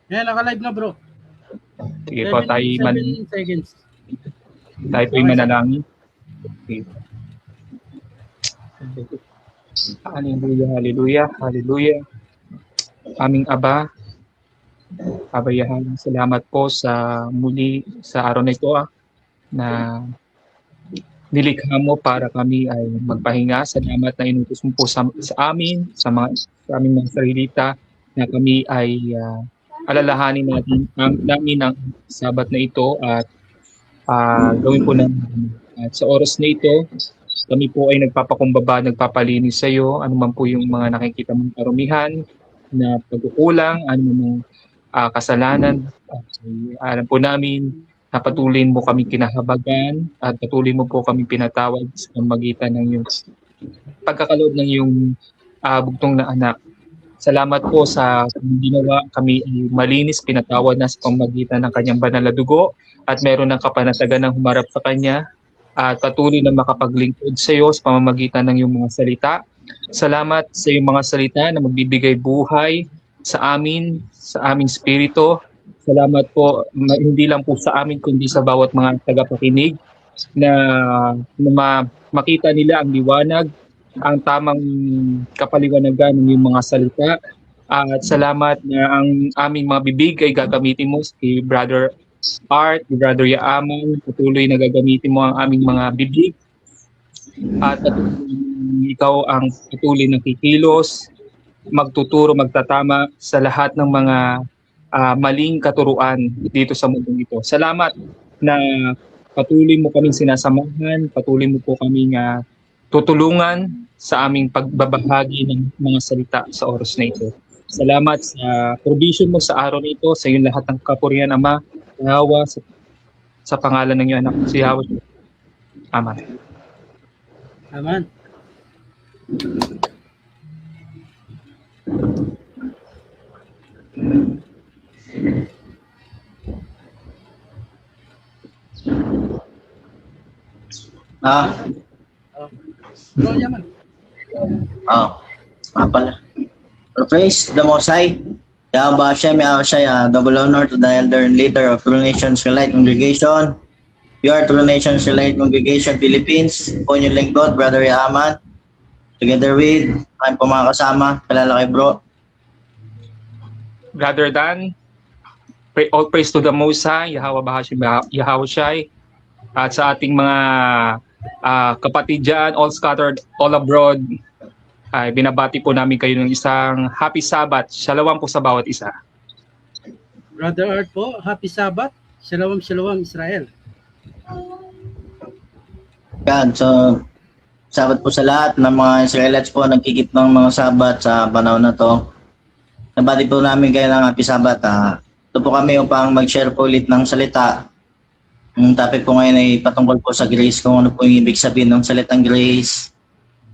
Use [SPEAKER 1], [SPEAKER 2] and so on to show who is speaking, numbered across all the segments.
[SPEAKER 1] Yan, naka-live na bro.
[SPEAKER 2] Sige po,
[SPEAKER 1] 7 seconds.
[SPEAKER 2] Tayo po'y manalangin. Okay. Hallelujah, hallelujah, hallelujah. Aming Aba, kabayahan, salamat po sa muli sa araw na ito na nilikha mo para kami ay magpahinga. Salamat na inutos mo po sa amin, sa aming mga sarilita, na kami ay alalahanin namin ang Sabat na ito at gawin po at sa oras na ito, kami po ay nagpapakumbaba, nagpapalinis sa iyo, ano man po yung mga nakikita mong karumihan na pagkukulang, ano man kasalanan. Alam po namin na patuloy mo kami kinahabagan at patuloy mo po kami pinatawad sa pamamagitan ng iyong pagkakaloob ng iyong bugtong na anak. Salamat po sa ginawa, kami malinis, pinatawad na sa pamamagitan ng kanyang banal na dugo at meron ng kapanatagan ng humarap sa kanya at patuloy na makapaglingkod sa iyo sa pamamagitan ng iyong mga salita. Salamat sa iyong mga salita na magbibigay buhay sa aming spirito. Salamat po, hindi lang po sa amin kundi sa bawat mga tagapakinig na makita nila ang liwanag, ang tamang kapaliwanagan ng iyong mga salita. At salamat na ang aming mga bibig ay gagamitin mo si Brother Art, si Brother Yaaman, patuloy na gagamitin mo ang aming mga bibig. At ikaw ang patuloy na kikilos, magtuturo, magtatama sa lahat ng mga maling katuruan dito sa mundong ito. Salamat na patuloy mo kaming sinasamahan, patuloy mo po kaming tutulungan sa aming pagbabahagi ng mga salita sa oras na ito. Salamat sa provision mo sa araw na ito, sa iyong lahat ng kapurihan, Ama, Yahwa, sa pangalan ng iyong anak, si Yahwa. Amen.
[SPEAKER 1] Amen. Bro, yaman.
[SPEAKER 3] Pala. Praise the Most High. Yahweh Hashem, double honor to the elder and leader of True Nations Light Congregation. You are True Nations Light Congregation Philippines. Po yung lingkod, Brother Yaman. Together with, ang po mga kasama, kalala kay bro.
[SPEAKER 2] Brother Dan, all praise to the Most High, Yahweh Bahashim, Yahweh Shai, at sa ating mga kapatid dyan, all scattered, all abroad, ay binabati po namin kayo ng isang happy Sabbath. Shalom po sa bawat isa.
[SPEAKER 1] Brother Art po, happy Sabbath. Shalom, shalom Israel.
[SPEAKER 3] Yan, so Sabbath po sa lahat ng mga Israelites po nagkikip ng mga Sabbath sa panahon na to. Nabati po namin kayo ng happy Sabbath. Ito po kami upang mag-share po ulit ng salita. Ang topic po ngayon ay patungkol po sa grace, kung ano po yung ibig sabihin ng salitang grace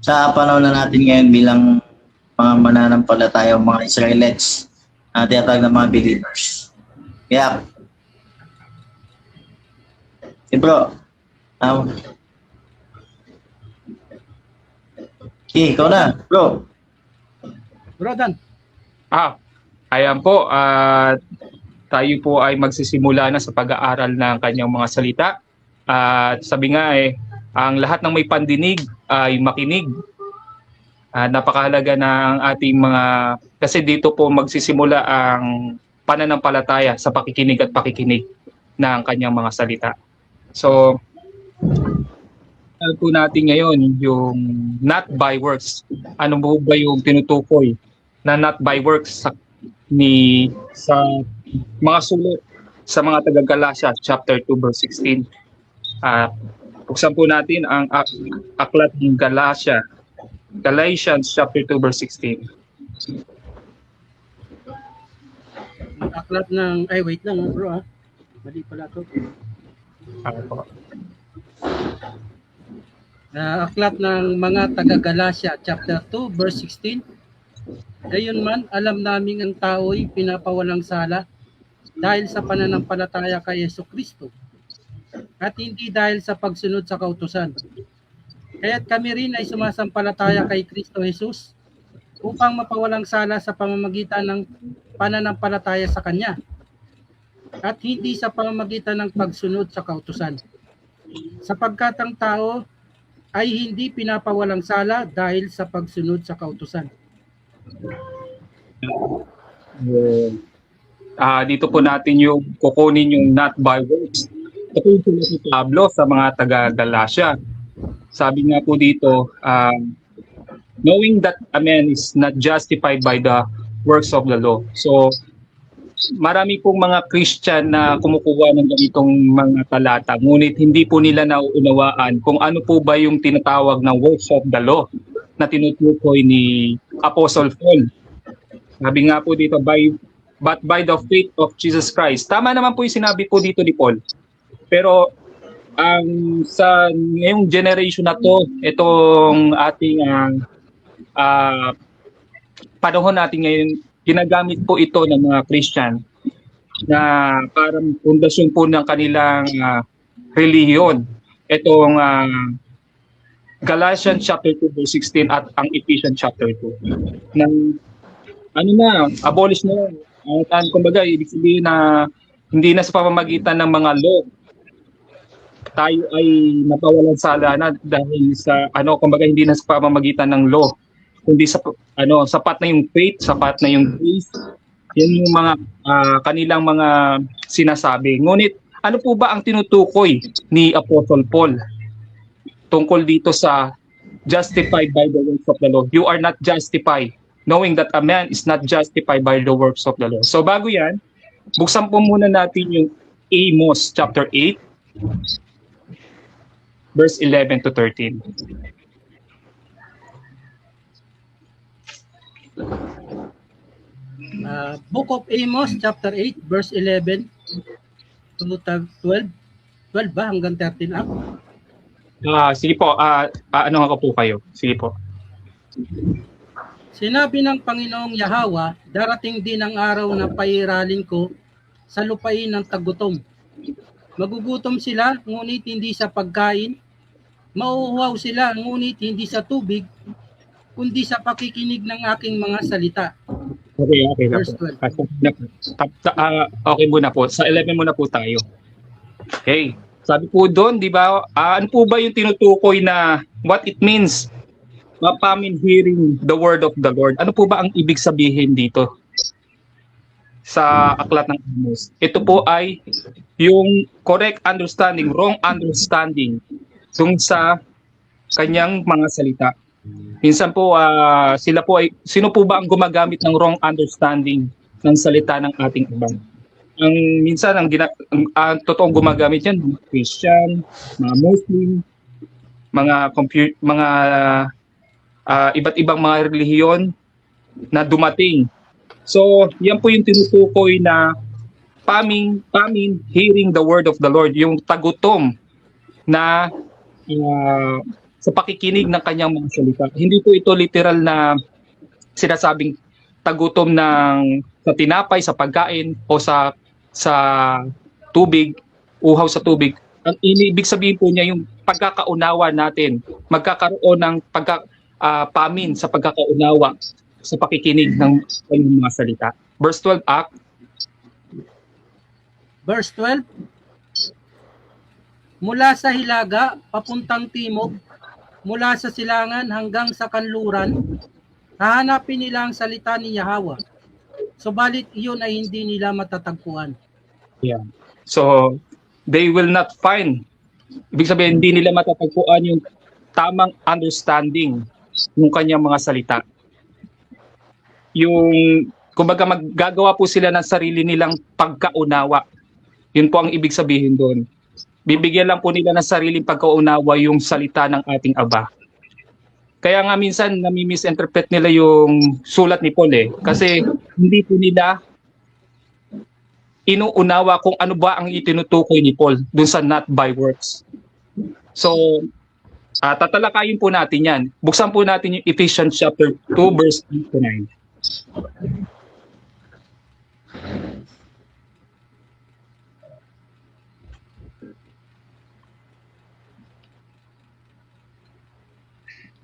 [SPEAKER 3] sa panahon na natin ngayon bilang mga mananampalataya, mga Israelites, tinatawag ng mga believers. Yeah. Bro, ikaw na, bro.
[SPEAKER 1] Bro Dan.
[SPEAKER 2] Ayan po, tayo po ay magsisimula na sa pag-aaral ng kanyang mga salita. At sabi nga ang lahat ng may pandinig ay makinig. Napakahalaga ng ating mga, kasi dito po magsisimula ang pananampalataya sa pakikinig at pakikinig ng kanyang mga salita. So, po natin ngayon yung not by works. Ano ba yung tinutukoy na not by works sa mga sulat sa mga taga-Galatia chapter 2 verse 16. Buksan po natin ang aklat ng Galatians chapter 2 verse 16.
[SPEAKER 1] Aklat ng wait lang bro Mali pala to. Aklat ng mga taga-Galatia chapter 2 verse 16. Gayon man, alam namin ang tao'y pinapawalang sala dahil sa pananampalataya kay Yesu Kristo at hindi dahil sa pagsunod sa kautusan. Kaya't kami rin ay sumasampalataya kay Kristo Jesus upang mapawalang sala sa pamamagitan ng pananampalataya sa Kanya at hindi sa pamamagitan ng pagsunod sa kautusan. Sapagkat ang tao ay hindi pinapawalang sala dahil sa pagsunod sa kautusan.
[SPEAKER 2] Dito po natin yung kukunin yung not by works. Ito yung sila si Pablo sa mga taga-Galacia. Sabi nga po dito, knowing that a man is not justified by the works of the law. So, marami pong mga Christian na kumukuha ng ganitong mga talata, ngunit hindi po nila nauunawaan kung ano po ba yung tinatawag na works of the law na tinutukoy ni Apostle Paul. Sabi nga po dito, but by the faith of Jesus Christ. Tama naman po yung sinabi po dito ni Paul. Pero sa ngayong generation na to, itong ating panahon natin ngayon, ginagamit po ito ng mga Christian na parang pundasyon po ng kanilang relihiyon. Itong Galatians chapter 2 verse 16 at ang Ephesians chapter 2. Abolish na yun. Kumbaga, ibig sabihin na hindi na sa pamamagitan ng mga law tayo ay napawalan sala na dahil sa kumbaga hindi na sa pamamagitan ng law, kundi sapat na yung faith, sapat na yung grace. Yan yung mga kanilang mga sinasabi. Ngunit ano po ba ang tinutukoy ni Apostle Paul tungkol dito sa justified by the works of the law? You are not justified, knowing that a man is not justified by the works of the law. So bago yan, buksan po muna natin yung Amos chapter 8, verse 11 to 13.
[SPEAKER 1] Book of Amos chapter 8 verse 11 to 12. 12 ba hanggang 13 up?
[SPEAKER 2] Sige po, ano nga po kayo? Sige po.
[SPEAKER 1] Sinabi ng Panginoong Yahweh, darating din ang araw na pairalin ko sa lupain ng tagutom. Magugutom sila, ngunit hindi sa pagkain. Mauuhaw sila, ngunit hindi sa tubig, kundi sa pakikinig ng aking mga salita.
[SPEAKER 2] Okay na
[SPEAKER 1] Verse
[SPEAKER 2] po.
[SPEAKER 1] 12.
[SPEAKER 2] Okay muna po. Sa 11 muna po tayo. Okay. Sabi po doon, di ba, ano po ba yung tinutukoy na what it means? Mapamin hearing the word of the Lord. Ano po ba ang ibig sabihin dito sa aklat ng Amos? Ito po ay yung correct understanding, wrong understanding tungkol sa kanyang mga salita. Minsan po sino po ba ang gumagamit ng wrong understanding ng salita ng ating ibang? Minsan ang totoong gumagamit yan, mga Christian, mga Muslim, mga iba't ibang mga relihiyon na dumating. So, yan po yung tinutukoy na pamin, hearing the word of the Lord, yung tagutom na sa pakikinig ng kanyang mga salita. Hindi po ito literal na sinasabing tagutom sa tinapay, sa pagkain, o sa tubig, uhaw sa tubig. Ang ibig sabihin po niya yung pagkakaunawa natin, magkakaroon ng pamin sa pagkakaunawa sa pakikinig ng kanyang mga salita. Verse 12,
[SPEAKER 1] Verse 12. Mula sa hilaga, papuntang timog, mula sa silangan hanggang sa kanluran, hahanapin nila ang salita ni Yahweh. Subalit iyon ay hindi nila matatagpuan.
[SPEAKER 2] Yeah. So, they will not find, ibig sabihin, hindi nila matatagpuan yung tamang understanding ng kanyang mga salita. Kumbaga maggagawa po sila ng sarili nilang pagkaunawa. Yun po ang ibig sabihin doon. Bibigyan lang po nila ng sariling pagkaunawa yung salita ng ating Aba. Kaya nga minsan nami-misinterpret nila yung sulat ni Paul kasi hindi po nila inuunawa kung ano ba ang itinutukoy ni Paul dun sa not by works. So, tatalakayin po natin yan. Buksan po natin yung Ephesians chapter 2 verse 8 to 9.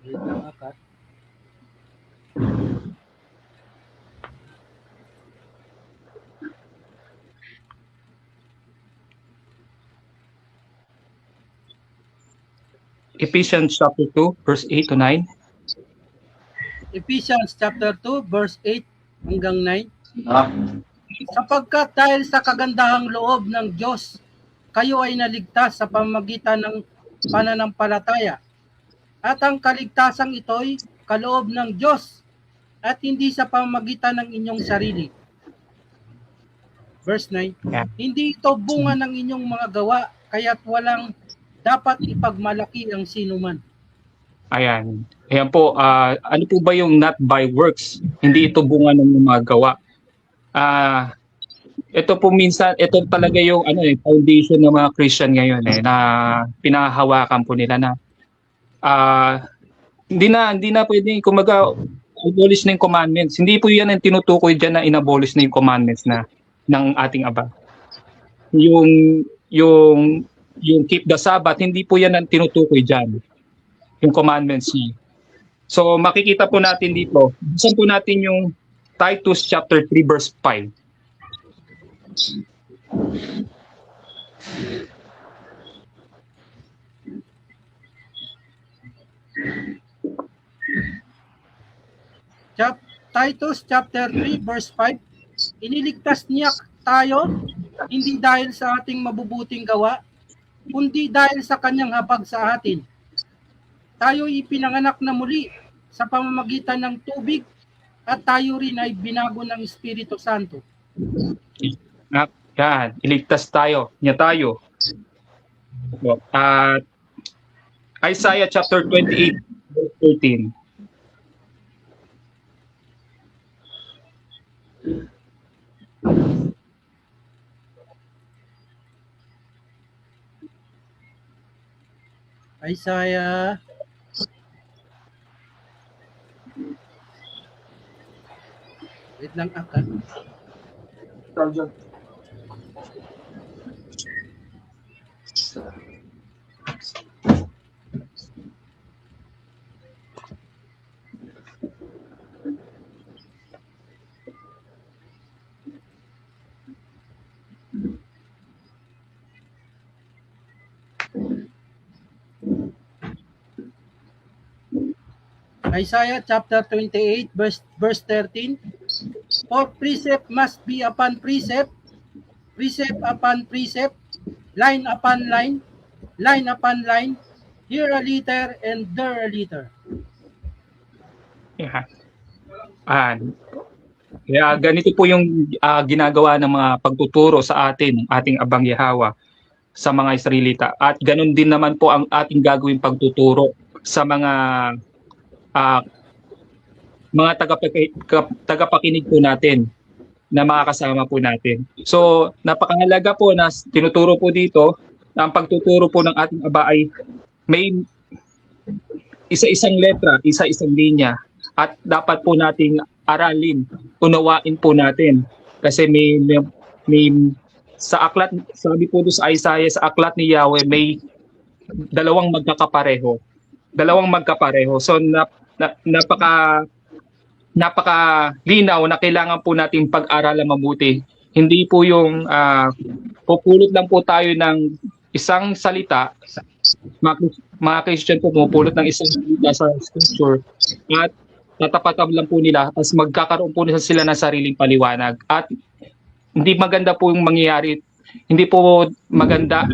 [SPEAKER 1] Wait lang, akat.
[SPEAKER 2] Ephesians chapter 2, verse 8 to 9.
[SPEAKER 1] Ephesians chapter 2, verse 8 hanggang 9.
[SPEAKER 3] Ah,
[SPEAKER 1] Sapagkat dahil sa kagandahang loob ng Diyos, kayo ay naligtas sa pamamagitan ng pananampalataya. At ang kaligtasang ito'y kaloob ng Diyos at hindi sa pamamagitan ng inyong sarili. Verse 9.
[SPEAKER 2] Yeah.
[SPEAKER 1] Hindi ito bunga ng inyong mga gawa, kaya't walang dapat ipagmalaki ang sinuman.
[SPEAKER 2] Ayan. Ayan po, ano po ba yung not by works? Hindi ito bunga ng mga gawa. Ito po minsan, ito talaga yung foundation ng mga Christian ngayon na pinahahawakan po nila na hindi na pwedeng kumaga abolish na yung commandments. Hindi po yan ang tinutukoy diyan na inabolish na yung commandments na ng ating Aba. Yung keep the Sabbath, hindi po yan ang tinutukoy diyan. Yung commandments niya. So makikita po natin dito, buksan po natin yung Titus chapter 3 verse 5.
[SPEAKER 1] Titus chapter 3 verse 5. Iniligtas niya tayo hindi dahil sa ating mabubuting gawa, kundi dahil sa kanyang habag sa atin. Tayo ipinanganak na muli sa pamamagitan ng tubig at tayo rin ay binago ng Espiritu Santo.
[SPEAKER 2] Yan, iligtas tayo, niya tayo. At Isaiah chapter 28 verse 13.
[SPEAKER 1] Isaiah wait lang akat. Isaiah chapter 28 verse 13. For precept must be upon precept, precept upon precept, line upon line, line upon line, here a letter and there a letter.
[SPEAKER 2] Yeah. Kaya ganito po yung ginagawa ng mga pagtuturo sa atin, ating Abang Yahweh sa mga Israelita. At ganun din naman po ang ating gagawing pagtuturo sa mga tagapakinig po natin na mga kasama po natin. So, napakahalaga po na tinuturo po dito na ang pagtuturo po ng ating Aba ay may isa-isang letra, isa-isang linya at dapat po nating aralin, unawain po natin. Kasi may sa aklat, sabi po doon sa Isaiah, sa aklat ni Yahweh, may dalawang magkakapareho. So, napaka linaw na kailangan po natin pag-aralan mabuti. Hindi po yung pupulot lang po tayo ng isang salita, mga Christian po pupulot ng isang salita sa scripture at tatapatan lang po nila at magkakaroon po nila sila ng sariling paliwanag. At hindi maganda po yung mangyayari, hindi po maganda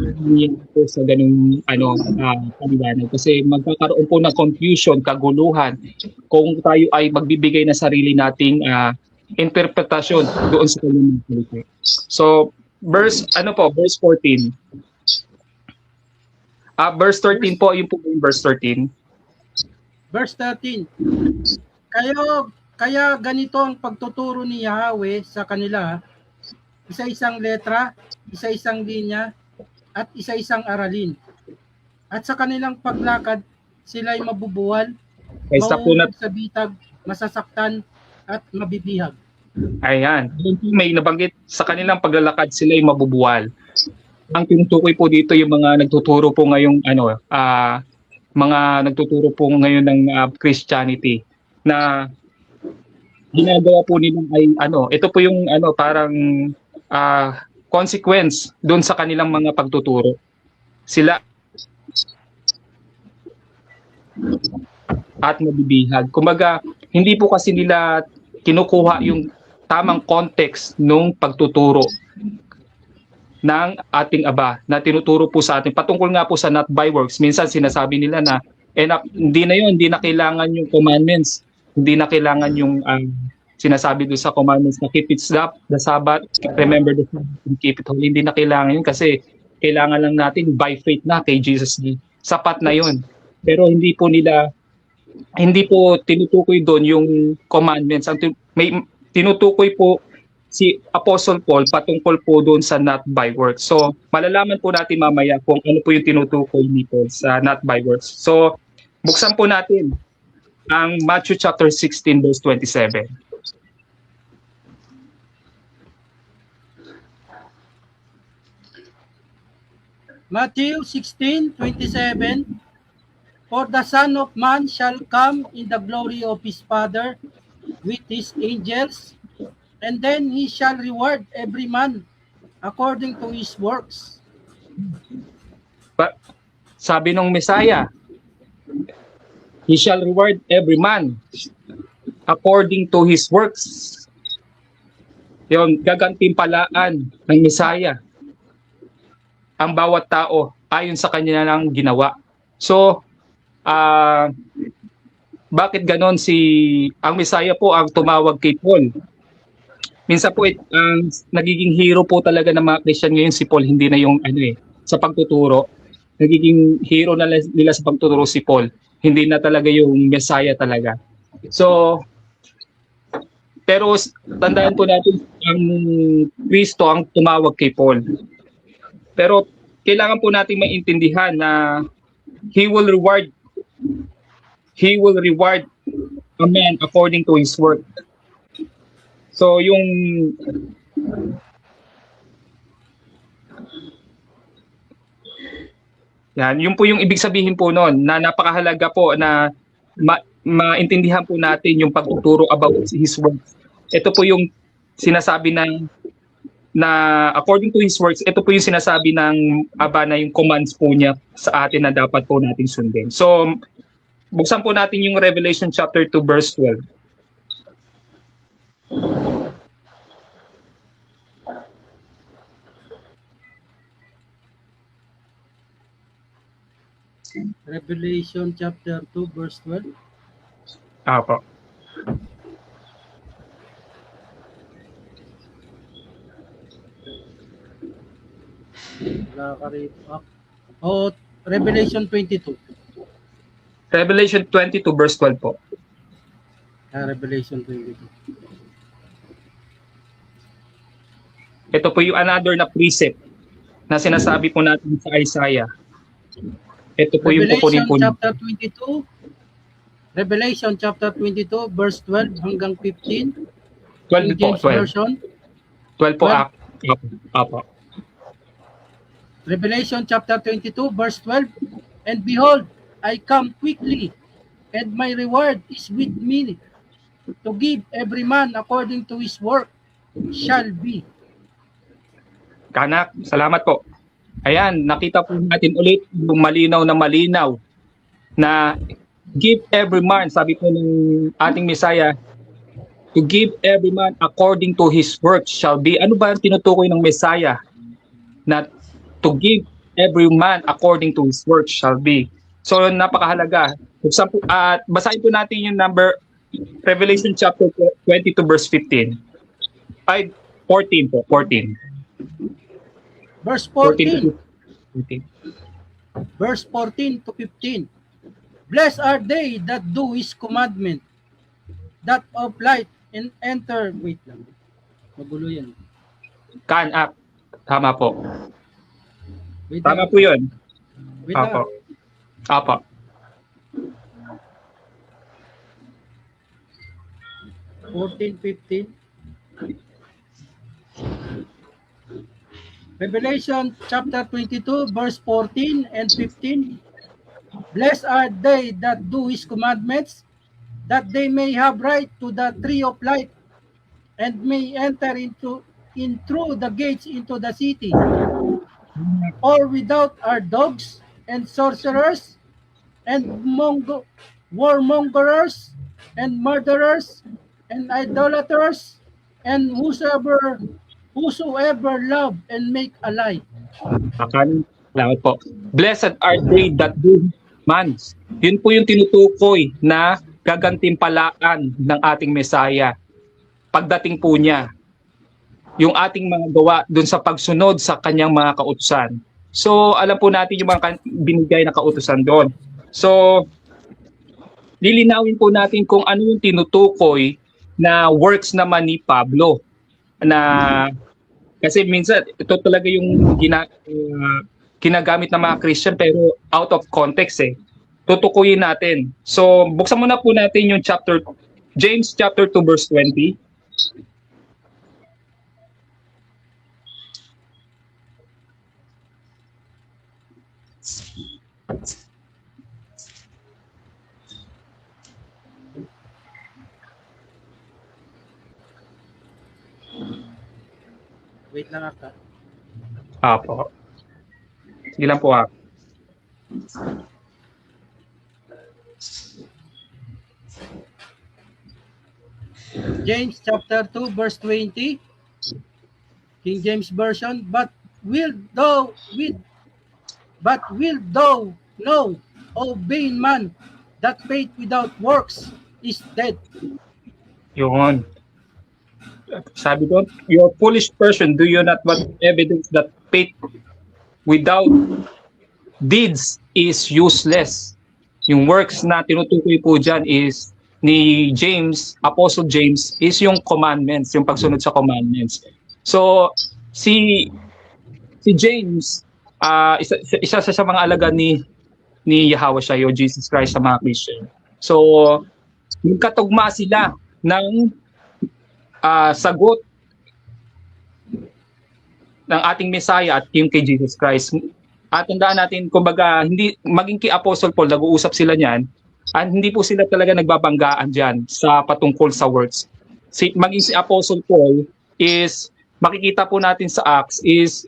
[SPEAKER 2] po sa ganung paliwanag kasi magkakaroon po ng confusion, kaguluhan kung tayo ay magbibigay na sarili nating interpretasyon doon sa kanyang salita. So verse 14. Verse 13 po, yung po yung verse 13.
[SPEAKER 1] Verse 13. Kaya ganito ang pagtuturo ni Yahweh sa kanila, isa-isang letra, isa-isang linya, at isa-isang aralin. At sa kanilang paglakad, sila'y mabubuwal, mauulog sa bitag, masasaktan, at mabibihag.
[SPEAKER 2] Ayan. May nabanggit sa kanilang paglalakad, sila'y mabubuwal. Ang tinutukoy po dito yung mga nagtuturo po ngayong mga nagtuturo po ngayon ng Christianity na ginagawa po nila ay ito po yung parang consequence doon sa kanilang mga pagtuturo. Sila at mabibihag. Kumbaga, hindi po kasi nila kinukuha yung tamang context nung pagtuturo ng ating Aba na tinuturo po sa atin. Patungkol nga po sa not by works, minsan sinasabi nila na hindi na yun, hindi na kailangan yung commandments, hindi na kailangan yung sinasabi doon sa commandments na keep it the Sabbath, remember the Sabbath, and keep it holy. Hindi na kailangan yun kasi kailangan lang natin by faith na kay Jesus. Sapat na yun. Pero hindi po tinutukoy doon yung commandments. May tinutukoy po si Apostle Paul patungkol po doon sa not by works. So, malalaman po natin mamaya kung ano po yung tinutukoy ni Paul sa not by works. So, buksan po natin ang Matthew chapter 16 verse 27.
[SPEAKER 1] Matthew 16:27. For the Son of Man shall come in the glory of his Father with his angels, and then he shall reward every man according to his works.
[SPEAKER 2] Sabi ng Messiah, he shall reward every man according to his works. Yung gagantimpalaan ng Messiah ang bawat tao ayon sa kanya lang ginawa. So, bakit ganon ang Messiah po ang tumawag kay Paul? Minsan po ang nagiging hero po talaga ng mga Christian ngayon si Paul, hindi na yung sa pagtuturo. Nagiging hero na nila sa pagtuturo si Paul, hindi na talaga yung Messiah talaga. So, pero tandaan po natin ang Kristo ang tumawag kay Paul. Pero kailangan po natin maintindihan na He will reward a man according to his work. So yung yun po yung ibig sabihin po noon na napakahalaga po na maintindihan po natin yung pagtuturo about his works. Ito po yung sinasabi na according to his works, ito po yung sinasabi ng Aba na yung commands po niya sa atin na dapat po natin sundin. So, buksan po natin yung Revelation chapter 2 verse 12.
[SPEAKER 1] Revelation chapter 2 verse 12.
[SPEAKER 2] Apo.
[SPEAKER 1] Revelation 22.
[SPEAKER 2] Revelation 22 verse 12 po.
[SPEAKER 1] Revelation 22.
[SPEAKER 2] Ito po yung another na precept na sinasabi po natin sa Isaiah. Ito po yung kukunin po.
[SPEAKER 1] Revelation chapter 22 verse 12 hanggang 15.
[SPEAKER 2] 12 po, 12.
[SPEAKER 1] Version.
[SPEAKER 2] 12 po. Apo.
[SPEAKER 1] Revelation chapter 22 verse 12. And behold, I come quickly, and my reward is with me, to give every man according to his work shall be.
[SPEAKER 2] Kanak, salamat po. Ayan, nakita po natin ulit yung malinaw na give every man, sabi po ng ating Messiah, to give every man according to his work shall be. Ano ba ang tinutukoy ng Messiah? Na to give every man according to his work shall be. So, napakahalaga. Basahin po natin yung Revelation chapter 22 verse 15. 14 po, 14.
[SPEAKER 1] Verse 14.
[SPEAKER 2] 14.
[SPEAKER 1] Verse 14 to 15. Blessed are they that do his commandment, that of light and enter. Wait lang. Magulo yan.
[SPEAKER 2] Tama po.
[SPEAKER 1] Wait
[SPEAKER 2] Tama
[SPEAKER 1] lang.
[SPEAKER 2] po yun.
[SPEAKER 1] Wait
[SPEAKER 2] Apo.
[SPEAKER 1] lang.
[SPEAKER 2] Apo.
[SPEAKER 1] Fourteen, 15. Revelation chapter 22 verse 14 and 15. Blessed are they that do his commandments, that they may have right to the tree of life, and may enter in through the gates into the city. For without are dogs and sorcerers and warmongers and murderers and idolaters and whosoever love and make a lie.
[SPEAKER 2] Salamat po. Blessed are they that do commands. Yun po yung tinutukoy na gagantimpalaan ng ating Mesaya pagdating po niya. Yung ating mga gawa dun sa pagsunod sa kanyang mga kautusan. So, alam po natin yung mga binigay na kautusan doon. So, lilinawin po natin kung ano yung tinutukoy na works naman ni Pablo. Na, kasi minsan, ito talaga yung ginagamit ng mga Christian pero out of context eh. Tutukuyin natin. So, buksan muna po natin yung James chapter 2 verse 20.
[SPEAKER 1] Wait lang ako.
[SPEAKER 2] Apo. Sige lang po ha.
[SPEAKER 1] James chapter 2 verse 20, King James Version, but will thou know, O vain man, that faith without works is dead.
[SPEAKER 2] Yun. Sabi ko, you're a foolish person, do you not want evidence that faith without deeds is useless? Yung works na tinutukoy po dyan is ni James, Apostle James, is yung commandments, yung pagsunod sa commandments. So, si James, isa sa mga alagad ni Yahweh siya, o Jesus Christ sa mga Christian. So, yung katugma sila ng sagot ng ating Messiah at yung kay Jesus Christ. At tandaan natin, kumbaga, hindi maging kay Apostle Paul, nag-uusap sila niyan, at hindi po sila talaga nagbabanggaan dyan sa patungkol sa works. Maging si Apostle Paul is, makikita po natin sa Acts, is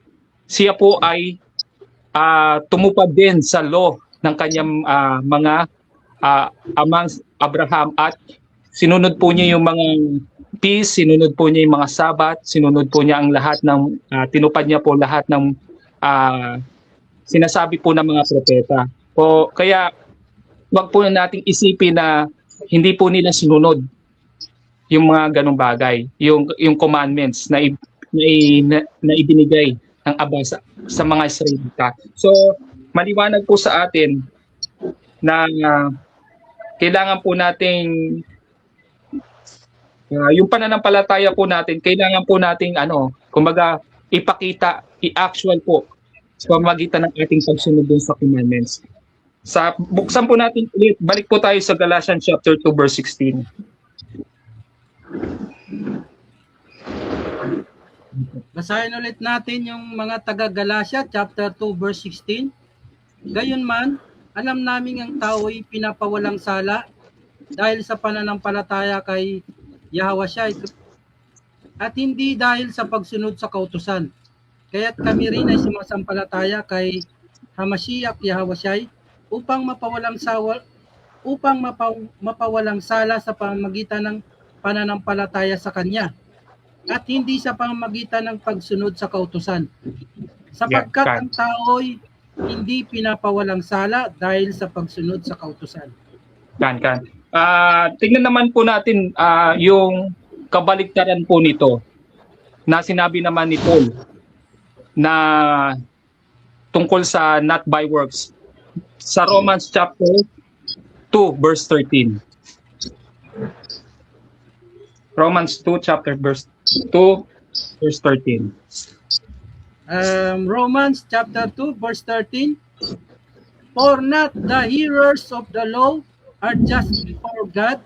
[SPEAKER 2] siya po ay tumupad din sa law ng kanyang mga amang Abraham at sinunod po niya yung mga peace, sinunod po niya yung mga sabat, sinunod po niya ang lahat ng, tinupad niya po lahat ng sinasabi po ng mga propeta. O kaya, wag po nating isipin na hindi po nila sinunod yung mga ganong bagay, yung commandments na ibinigay ng Aba sa mga Israelita. So, maliwanag po sa atin na kailangan po nating yung pananampalataya po natin, kailangan po nating kumbaga ipakita, i-actual po sa pamamagitan ng ating pagsunod dun sa commandments. Buksan po natin ulit, balik po tayo sa Galatians chapter 2 verse 16.
[SPEAKER 1] Basahin ulit natin yung mga taga-Galatia chapter 2 verse 16. Gayunman, alam namin ang tao'y pinapawalang sala dahil sa pananampalataya kay Yahweh siya at hindi dahil sa pagsunod sa kautusan. Kaya't kami rin ay sumasampalataya kay Hamashiach Yahweh siya upang mapawalang sala sa pamamagitan ng pananampalataya sa Kanya at hindi sa pamamagitan ng pagsunod sa kautusan. Sapagkat ang tao'y hindi pinapawalang sala dahil sa pagsunod sa kautusan.
[SPEAKER 2] Tingnan naman po natin yung kabaligtaran po nito na sinabi naman ni Paul na tungkol sa not by works sa Romans chapter 2 verse 13. Romans 2 chapter verse 2 verse 13.
[SPEAKER 1] Romans chapter 2 verse 13. For not the hearers of the law are just before God,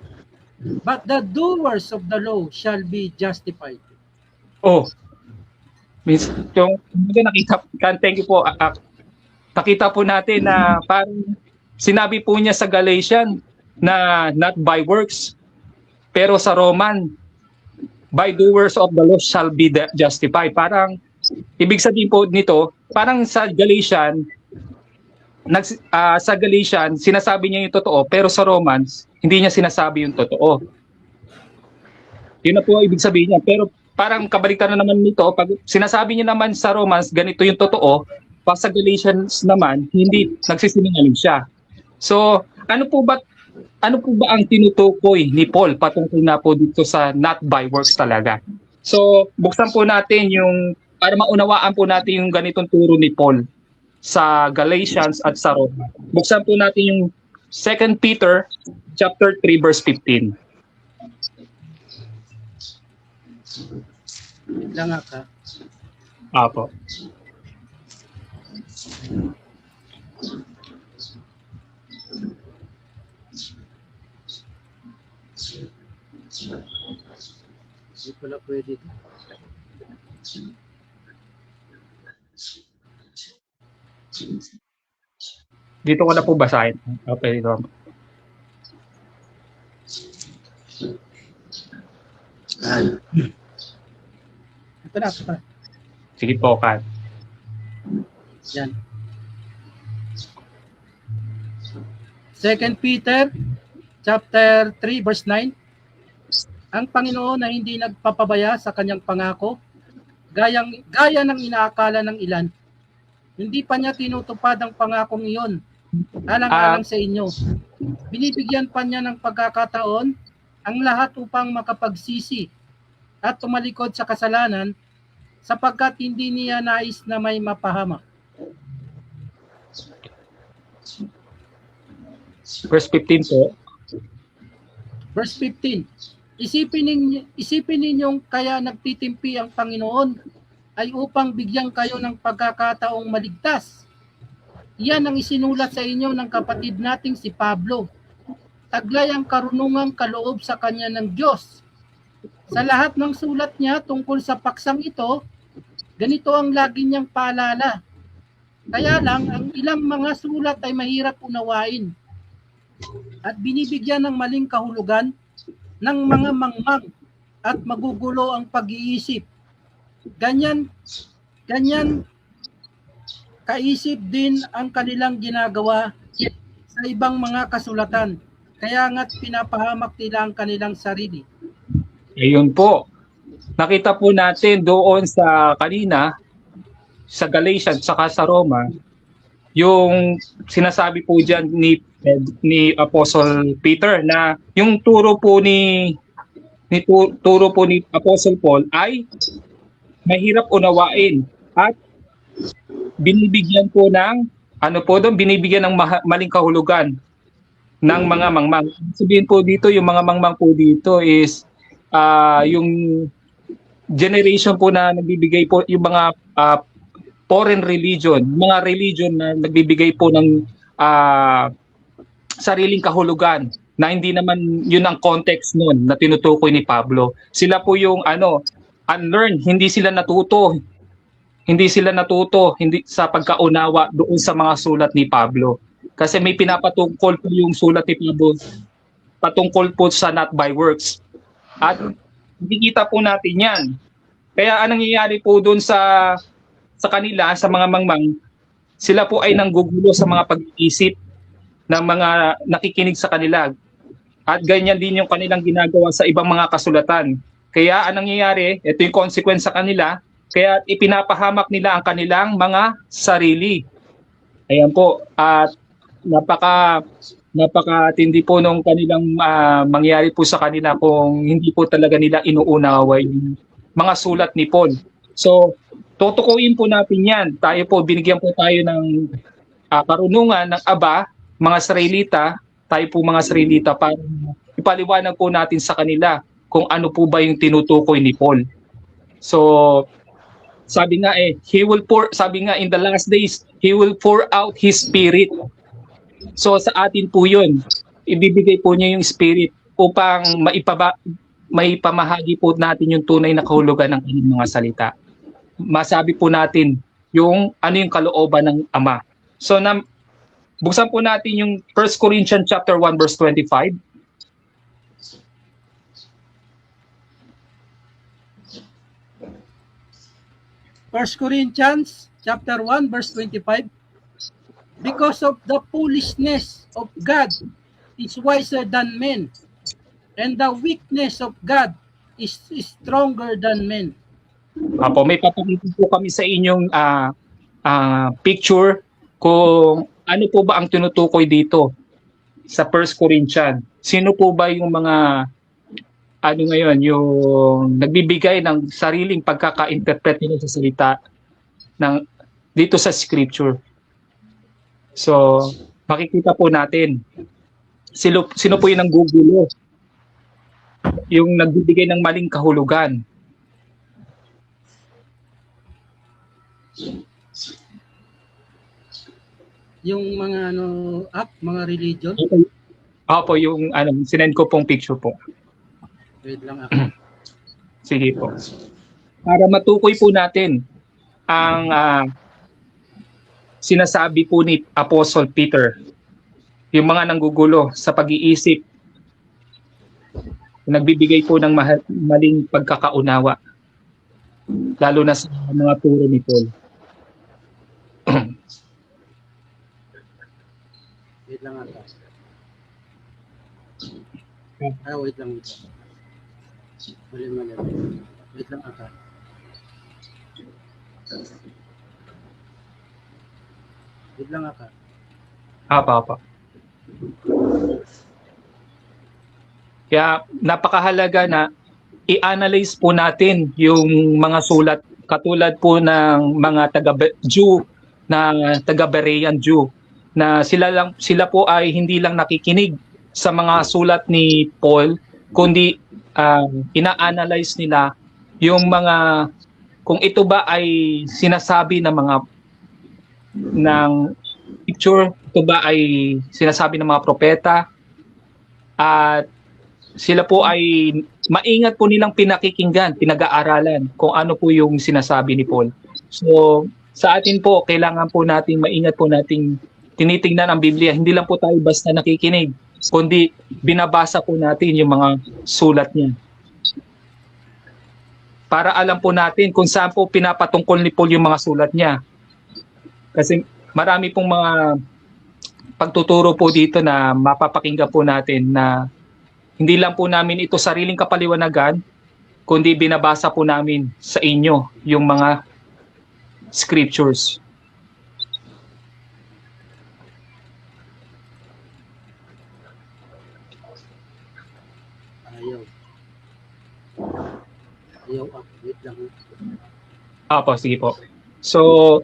[SPEAKER 1] but the doers of the law shall be justified.
[SPEAKER 2] Oh, means yung nakita, thank you po. Nakita po natin na parang Sinabi po niya sa Galatian na not by works, pero sa Roman, by doers of the law shall be justified. Parang, ibig sabihin po nito, parang sa Galatian, sa Galatian, sinasabi niya yung totoo, pero sa Romans, hindi niya sinasabi yung totoo. Yun na po ang ibig sabihin niya. Pero parang kabaliktaran na naman nito, pag sinasabi niya naman sa Romans, ganito yung totoo, pag sa Galatians naman, hindi, nagsisinungaling siya. So, ano po ba ang tinutukoy ni Paul patungkol na po dito sa not by works talaga? So, buksan po natin para maunawaan po natin yung ganitong turo ni Paul sa Galatians at sa Roma. Buksan po natin yung 2 Peter chapter 3 verse 15.
[SPEAKER 1] Lang ka.
[SPEAKER 2] Apo.
[SPEAKER 1] Hindi pala pwede ito.
[SPEAKER 2] Dito ko na po basahin. Okay, ito.
[SPEAKER 1] Ito na.
[SPEAKER 2] Sige po, Kat.
[SPEAKER 1] Yan. 2 Peter chapter 3 verse 9. Ang Panginoon na hindi nagpapabaya sa kanyang pangako, gaya ng inaakala ng ilan. Hindi pa niya tinutupad ang pangakong iyon, alang-alang sa inyo. Binibigyan pa niya ng pagkakataon ang lahat upang makapagsisi at tumalikod sa kasalanan, sapagkat hindi niya nais na may mapahamak.
[SPEAKER 2] Verse 15 po.
[SPEAKER 1] Verse 15. Isipin ninyong kaya nagtitimpi ang Panginoon ay upang bigyan kayo ng pagkakataong maligtas. Iyan ang isinulat sa inyo ng kapatid nating si Pablo. Taglay ang karunungang kaloob sa kanya ng Diyos. Sa lahat ng sulat niya tungkol sa paksang ito, ganito ang lagi niyang paalala. Kaya lang, ang ilang mga sulat ay mahirap unawain at binibigyan ng maling kahulugan ng mga mangmang at magugulo ang pag-iisip. Ganyan kaisip din ang kanilang ginagawa sa ibang mga kasulatan. Kaya nga't pinapahamak nila ang kanilang sarili.
[SPEAKER 2] Ayun po. Nakita po natin doon sa kanina, sa Galatians saka sa Roma, yung sinasabi po diyan ni Apostle Peter na yung turo po ni Apostle Paul ay mahirap unawain at binibigyan po ng binibigyan ng maling kahulugan ng mga mangmang. Sabihin po dito, yung mga mangmang po dito is yung generation po na nagbibigay po yung mga foreign religion, mga religion na nagbibigay po ng sariling kahulugan na hindi naman yun ang context nun na tinutukoy ni Pablo. Sila po yung unlearned, hindi sila natuto sa pagkaunawa doon sa mga sulat ni Pablo. Kasi may pinapatungkol po yung sulat ni Pablo patungkol po sa not by works. At nakikita po natin yan. Kaya anong nangyayari po doon sa kanila, sa mga mangmang, sila po ay nanggugulo sa mga pag-iisip ng mga nakikinig sa kanila. At ganyan din yung kanilang ginagawa sa ibang mga kasulatan. Kaya anong nangyayari, ito yung consequence sa kanila, kaya ipinapahamak nila ang kanilang mga sarili. Ayan po, at napakatindi po nung kanilang mangyari po sa kanila kung hindi po talaga nila inuunawa yung mga sulat ni Paul. So, tutukuyin po natin yan. Tayo po, binigyan po tayo ng karunungan ng Aba, mga Israelita, tayo po mga Israelita, para ipaliwanag po natin sa kanila kung ano po ba yung tinutukoy ni Paul. So, sabi nga in the last days, He will pour out His Spirit. So sa atin po yun, ibibigay po niya yung Spirit upang maipamahagi po natin yung tunay na kahulugan ng kanyang mga salita. Masabi po natin yung ano yung kalooban ng Ama. So Buksan po natin yung 1 Corinthians chapter 1 verse 25.
[SPEAKER 1] First Corinthians chapter 1 verse 25. Because of the foolishness of God is wiser than men, and the weakness of God is stronger than men.
[SPEAKER 2] Apo, may papakita po kami sa inyong picture kung ano po ba ang tinutukoy dito sa 1 Corinthians. Sino po ba yung mga ano ngayon, yung nagbibigay ng sariling pagkaka-interpret nila sa salita ng dito sa scripture. So, makikita po natin sino po yung nanggugulo, yung nagbibigay ng maling kahulugan.
[SPEAKER 1] Yung mga mga religion.
[SPEAKER 2] Opo, yung sinend ko pong picture po.
[SPEAKER 1] Wait lang ako.
[SPEAKER 2] Sige po. Para matukoy po natin ang sinasabi po ni Apostle Peter, yung mga nanggugulo sa pag-iisip, nagbibigay po ng maling pagkakaunawa, lalo na sa mga turo ni Paul.
[SPEAKER 1] Wait lang ako. Wait lang. Mali. Wait lang ako. Wait lang ako.
[SPEAKER 2] Apa. Kaya napakahalaga na i-analyze po natin yung mga sulat katulad po ng mga taga-Jew na taga-Berean Jew na sila po ay hindi lang nakikinig sa mga sulat ni Paul kundi ina-analyze nila yung mga kung ito ba ay sinasabi ng picture, ito ba ay sinasabi ng mga propeta, at sila po ay maingat po nilang pinakikinggan, pinag-aaralan kung ano po yung sinasabi ni Paul. So sa atin po, kailangan po natin maingat po nating tinitingnan ang Biblia. Hindi lang po tayo basta nakikinig, kundi binabasa po natin yung mga sulat niya. Para alam po natin kung saan po pinapatungkol ni Paul yung mga sulat niya. Kasi marami pong mga pagtuturo po dito na mapapakinggan po natin na hindi lang po namin ito sariling kapaliwanagan, kundi binabasa po namin sa inyo yung mga scriptures.
[SPEAKER 1] Wait lang.
[SPEAKER 2] Apo, sige po. So,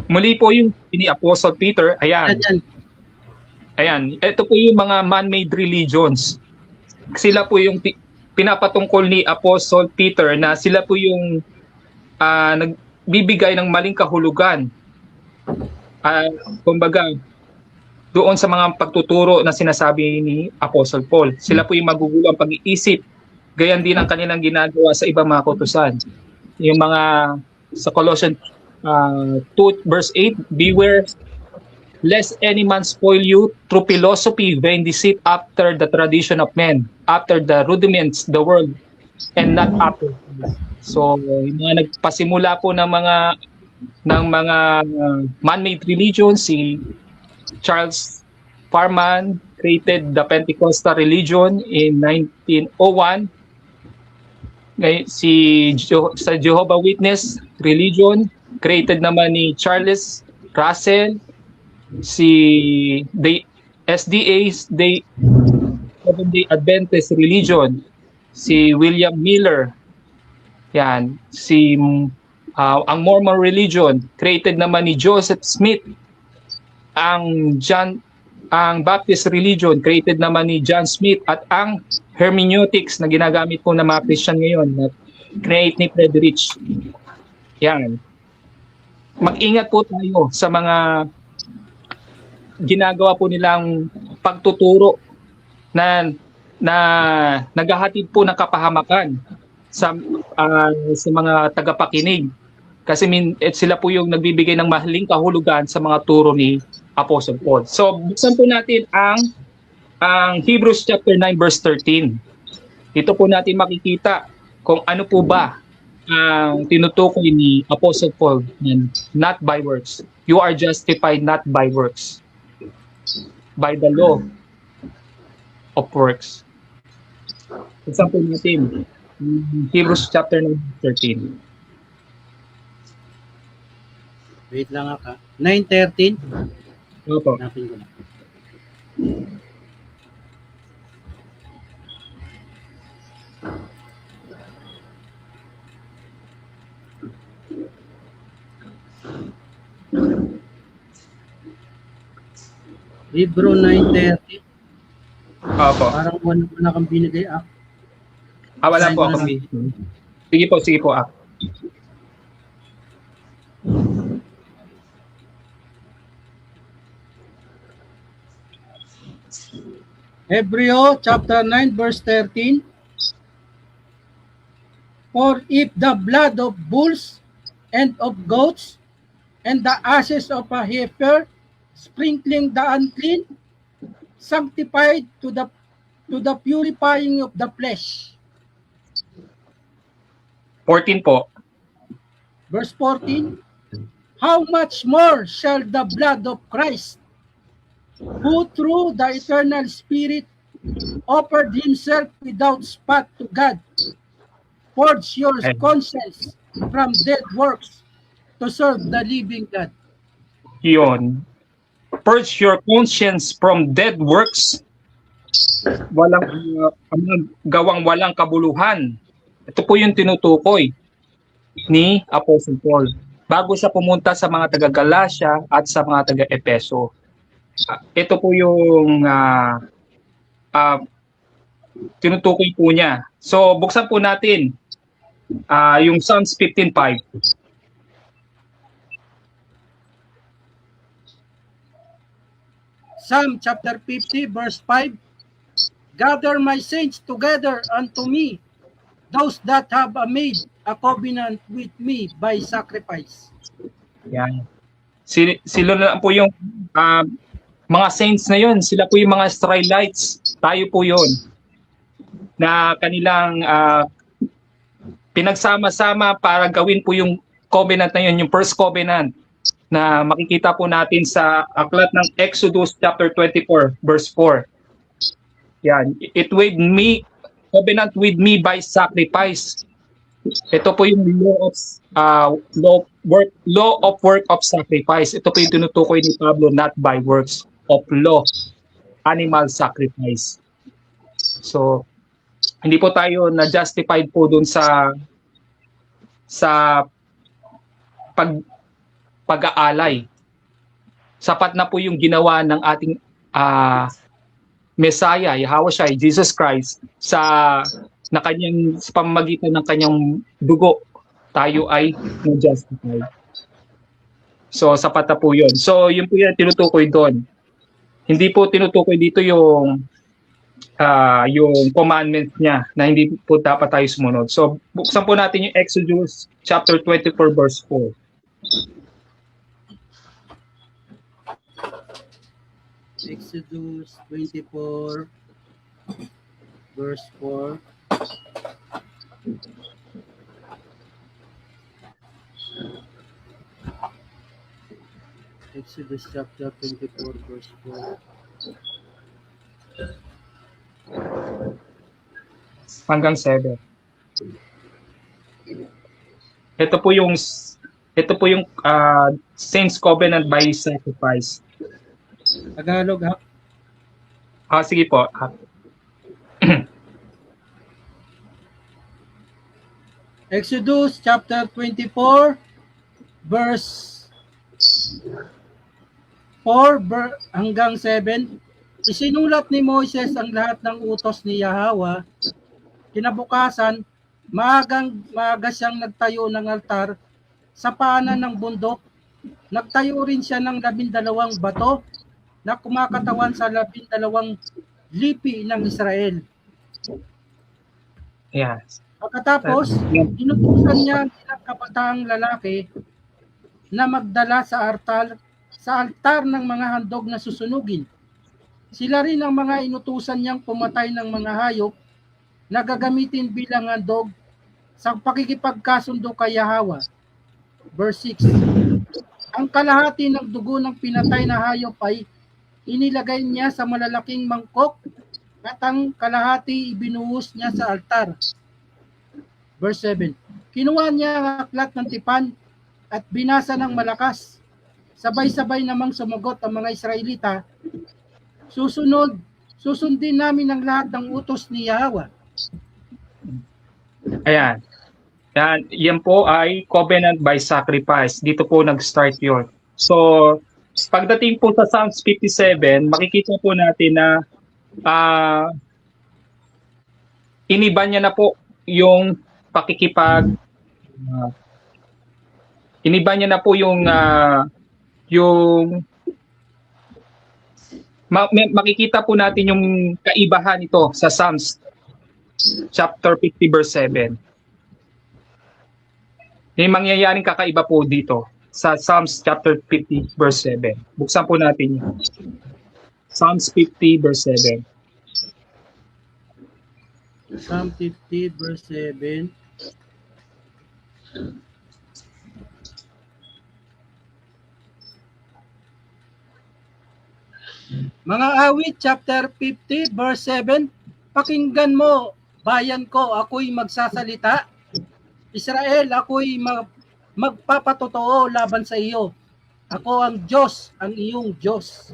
[SPEAKER 2] muli po yung ni Apostle Peter, ayan. Ito po yung mga man-made religions. Sila po yung pinapatungkol ni Apostle Peter na sila po yung nagbibigay ng maling kahulugan. Kumbaga, doon sa mga pagtuturo na sinasabi ni Apostle Paul. Sila po yung magugulo ang pag-iisip. Gayan din ang kanilang ginagawa sa ibang mga kautusan. Yung mga sa Colossians 2 verse 8, beware lest any man spoil you through philosophy, vain deceit, after the tradition of men, after the rudiments the world, and not after. So, yung mga nagpasimula po ng mga man-made religion, si Charles Parman created the Pentecostal religion in 1901. Sa Jehovah Witness religion, created naman ni Charles Russell. The SDA's Seventh-day Adventist religion, si William Miller. Yan, ang Mormon religion, created naman ni Joseph Smith. Ang Baptist religion, created naman ni John Smith, at ang hermeneutics na ginagamit po ng mga Christian ngayon, na create ni Friedrich. Yan. Mag-ingat po tayo sa mga ginagawa po nilang pagtuturo na naghahatid po ng kapahamakan sa mga tagapakinig. Kasi sila po yung nagbibigay ng mahaling kahulugan sa mga turo ni Apostle Paul. So, buksan po natin ang Hebrews chapter 9 verse 13. Dito po natin makikita kung ano po ba ang tinutukoy ni Apostle Paul na not by works. You are justified not by works, by the law of works. Buksan po natin Hebrews chapter 9 verse 13.
[SPEAKER 1] Wait lang ako. 9:13.
[SPEAKER 2] Opo.
[SPEAKER 1] Hanapin ko lang. Hebrew 9:30.
[SPEAKER 2] Opo.
[SPEAKER 1] Parang wala kang binigay.
[SPEAKER 2] Wala
[SPEAKER 1] Sign
[SPEAKER 2] po
[SPEAKER 1] ko
[SPEAKER 2] ako.
[SPEAKER 1] na lang.
[SPEAKER 2] Sige po.
[SPEAKER 1] Hebreo chapter 9 verse 13. For if the blood of bulls and of goats and the ashes of a heifer sprinkling the unclean sanctified to the purifying of the flesh.
[SPEAKER 2] 14 po.
[SPEAKER 1] Verse 14. How much more shall the blood of Christ, who through the eternal Spirit offered himself without spot to God, purge your conscience from dead works to serve the living God.
[SPEAKER 2] Yun. Purge your conscience from dead works. Gawang walang kabuluhan. Ito po yung tinutukoy ni Apostle Paul bago siya pumunta sa mga taga-Galacia at sa mga taga-Epeso. Ito po yung tinutukoy po niya. So, buksan po natin yung Psalms 15:5.
[SPEAKER 1] Psalm chapter 50 verse 5. Gather my saints together unto me, those that have made a covenant with me by sacrifice.
[SPEAKER 2] Yan. Sila na po yung mga saints na yun. Sila po yung mga Israelites. Tayo po yun. Na kanilang pinagsama-sama para gawin po yung covenant na yun, yung first covenant na makikita po natin sa aklat ng Exodus chapter 24 verse 4. Yan. It with me, covenant with me by sacrifice. Ito po yung law of work of sacrifice. Ito po yung tinutukoy ni Pablo, not by works of law, animal sacrifice. So, hindi po tayo na-justified po dun sa pag-aalay. Sapat na po yung ginawa ng ating Messiah, Yahawashi, Jesus Christ, sa pamamagitan ng kanyang dugo, tayo ay na-justify. So, sapat na po yun. So, yun po yung tinutukoy doon. Hindi po tinutukoy dito yung commandment niya na hindi po dapat tayo sumunod. So, buksan po natin yung Exodus chapter 24 verse 4.
[SPEAKER 1] Exodus 24 verse 4. Exodus chapter 24 verse 4.
[SPEAKER 2] Hanggang 7. Ito po yung saints covenant by sacrifice.
[SPEAKER 1] Tagalog ha?
[SPEAKER 2] Sige po.
[SPEAKER 1] Exodus chapter 24 verse 4 hanggang 7. Isinulat ni Moises ang lahat ng utos ni Yahweh. Kinabukasan, maaga siyang nagtayo ng altar sa paanan ng bundok. Nagtayo rin siya ng 12 bato na kumakatawan sa 12 lipi ng Israel.
[SPEAKER 2] Yes.
[SPEAKER 1] Pagkatapos, inutusan niya ang ilang kabataang lalaki na magdala sa altar ng mga handog na susunugin. Sila rin ang mga inutusan niyang pumatay ng mga hayop na gagamitin bilang handog sa pakikipagkasundo kay Yahweh. Verse 6. Ang kalahati ng dugo ng pinatay na hayop ay inilagay niya sa malalaking mangkok at ang kalahati ibinuhos niya sa altar. Verse 7. Kinuha niya ang aklat ng tipan at binasa ng malakas. Sabay-sabay namang sumagot ang mga Israelita, susundin namin ang lahat ng utos ni Yahweh.
[SPEAKER 2] Ayan. Yan po ay covenant by sacrifice. Dito po nag-start yun. So, pagdating po sa Psalms 57, makikita po natin na iniba niya na po yung iniba niya na po yung makikita po natin yung kaibahan ito sa Psalms chapter 50 verse 7. May mangyayaring kakaiba po dito sa Psalms chapter 50 verse 7. Buksan po natin yun. Psalms 50 verse 7.
[SPEAKER 1] Psalm 50 verse 7. Mga awit chapter 50 verse 7. Pakinggan mo, bayan ko, ako'y magsasalita. Israel, ako'y magpapatotoo laban sa iyo. Ako ang Diyos, ang iyong Diyos.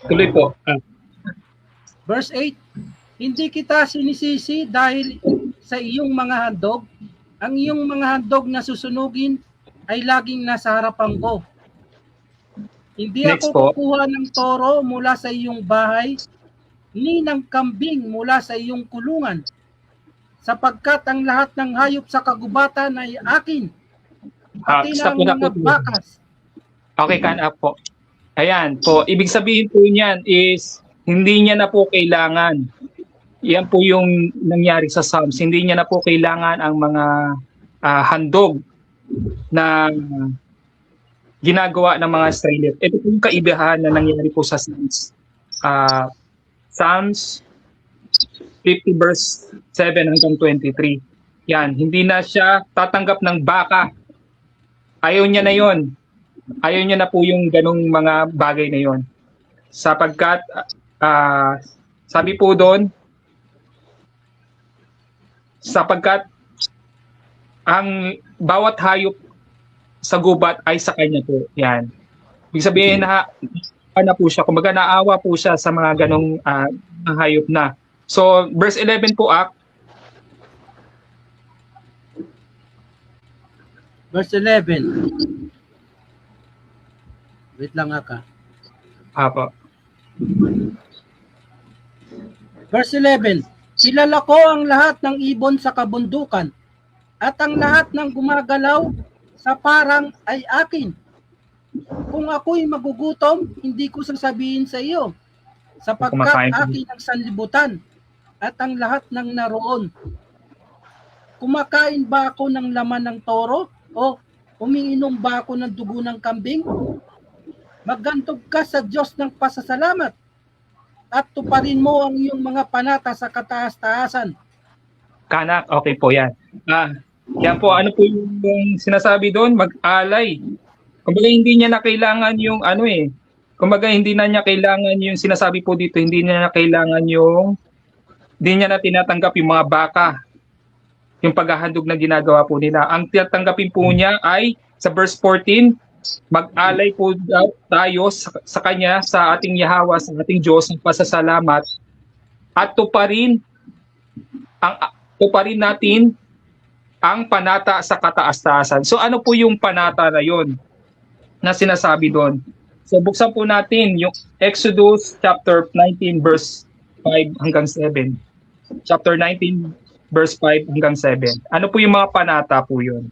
[SPEAKER 2] Tuloy po.
[SPEAKER 1] Verse 8. Hindi kita sinisisi dahil sa iyong mga handog. Ang iyong mga handog na susunugin ay laging nasa harapan ko. Hindi
[SPEAKER 2] Next
[SPEAKER 1] ako
[SPEAKER 2] po.
[SPEAKER 1] kukuha ng toro mula sa iyong bahay, ni ng kambing mula sa iyong kulungan, sapagkat ang lahat ng hayop sa kagubatan ay akin, pati na ang mga bakas.
[SPEAKER 2] Okay, kan-up po. Ayan po, ibig sabihin po niyan is hindi niya na po kailangan. Yan po yung nangyari sa Psalms. Hindi niya na po kailangan ang mga handog na ginagawa ng mga Israelite. Ito po yung kaibahan na nangyari po sa Psalms. Psalms 50 verse 7 hanggang 23. Yan, hindi na siya tatanggap ng baka. Ayaw niya na yon. Ayaw niya na po yung ganong mga bagay na yon. Sapagkat, sabi po doon, sapagkat ang bawat hayop sa gubat ay sa kanya po. Yan. Ibig sabihin na po siya, kumbaga naawa po siya sa mga ganong hayop na. So, verse 11 po,
[SPEAKER 1] Verse 11. Wait lang Aka.
[SPEAKER 2] Apo.
[SPEAKER 1] Verse 11. Kilala ko ang lahat ng ibon sa kabundukan at ang lahat ng gumagalaw sa parang ay akin. Kung ako'y magugutom, hindi ko sasabihin sa iyo, sapagkat akin ang sanlibutan at ang lahat ng naroon. Kumakain ba ako ng laman ng toro o umiinom ba ako ng dugo ng kambing? Maggantog ka sa Diyos ng pasasalamat at tuparin mo ang iyong mga panata sa kataas-taasan.
[SPEAKER 2] Kanak, okay po yan. Yan po, ano po yung sinasabi doon? Mag-alay. Kumbaga hindi niya na kailangan yung kumbaga hindi na niya kailangan yung sinasabi po dito, hindi niya na kailangan hindi niya na tinatanggap yung mga baka, yung paghahandog na ginagawa po nila. Ang tinatanggapin po niya ay sa verse 14, mag-alay po tayo sa Kanya, sa ating Yahweh, sa ating Diyos, ng pasasalamat, at tuparin natin ang panata sa kataas-taasan. So ano po yung panata na yon na sinasabi doon? So buksan po natin yung Exodus chapter 19 verse 5 hanggang 7. Chapter 19 verse 5 hanggang 7. Ano po yung mga panata po yun?